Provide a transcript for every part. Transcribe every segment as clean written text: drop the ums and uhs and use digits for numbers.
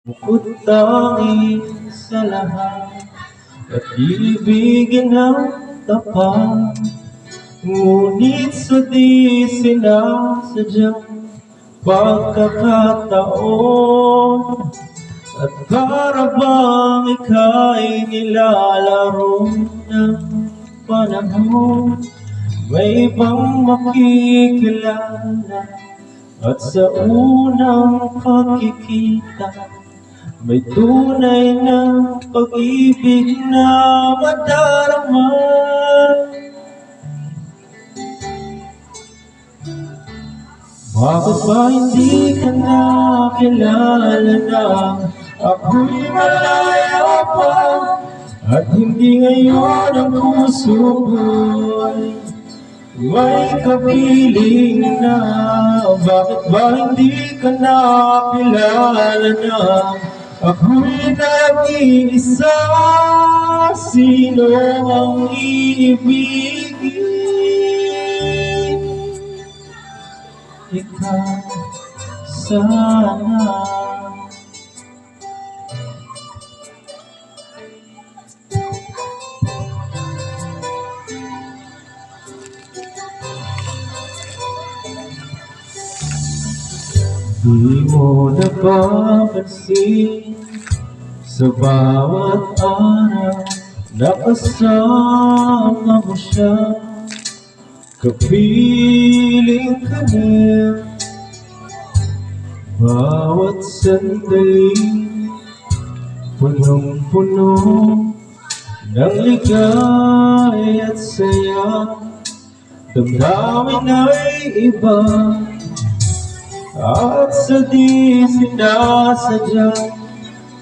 Bukod tanging sa lahat at ibigin ang tapat. Ngunit sa di sinasadyang pagkakataon, at para bang ika'y nilalaro ng panahon, may ibang makikilala. At sa unang pagkikita, may tunay na pag-ibig na madarama. Bakit ba hindi ka nakilala na ako'y malaya pa, at hindi ngayon ang puso ko'y may kapiling na? Bakit ba hindi ka nakilala na ako'y nag-iisa? Sino ang iibigin? Ikaw sana. Di mo napapansin sa bawat araw na kasama mo siya, kapiling ka niya. Bawat sandali punong-puno ng ligay at saya, damdamin ay iba. At sa di sinasadyang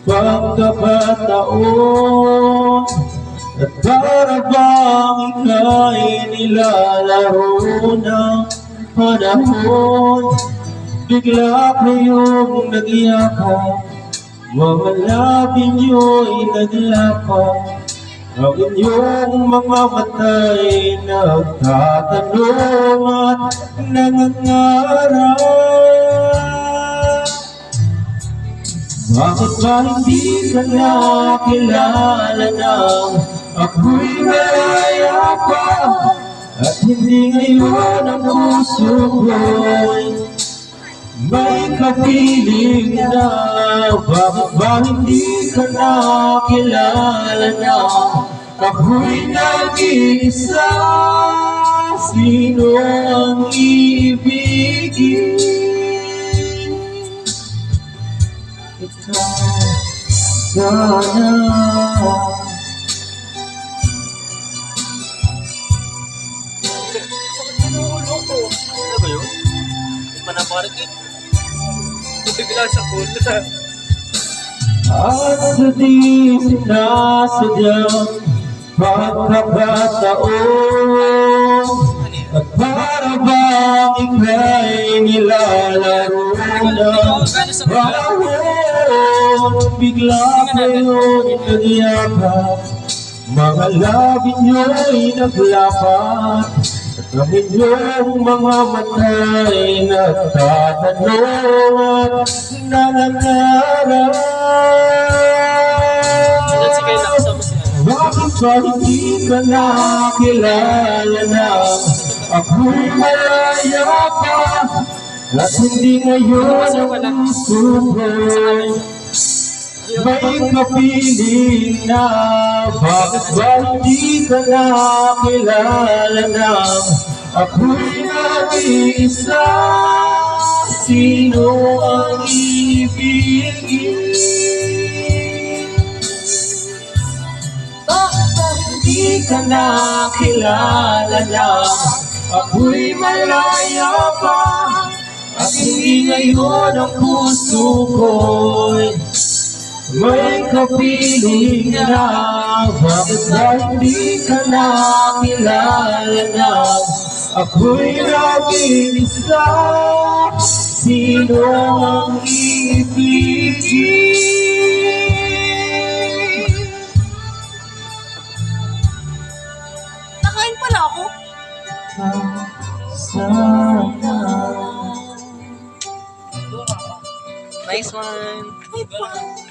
pagkakataon, at para bang ika'y nilalaro ng panahon, bigla kayong nagyakap, mga labi niyo'y naglapat, ang inyong mga mata'y nagtatanong at nangangarap. Bakit ba hindi ka nakilala na ako'y malaya pa, at hindi ngayon ang puso ko'y may kapiling na? Bakit ba hindi ka nakilala na ako'y nag-iisa? Sino ang iibigin? Ikaw sana. Sakit mo ng ulo ko. Ano ba yun? Hindi pa naparik eh. Bigla sa pool. At sa di sinasadyang pagkakataon, at para bang ika'y nilalaro ng panahon, bigla kayo'y nagyakap, mga labi niyo'y naglapat, at ang inyong mga mata'y nagtatanong at nangangarap. Bakit ba hindi ka nakilala na ako'y malaya pa, at hindi ngayon ang puso ko'y may kapiling na? Bakit ba hindi ka nakilala na ako'y nag-iisa? Sino ang iibigin? Bakit ba hindi ka nakilala na ako'y malaya pa, at hindi ngayon ang puso ko'y may kapiling na? Bakit ba hindi ka nakilala na ako'y nag-iisa? Sino ang iibigin? Nakain pala ako. Sana. Nice one. ganun.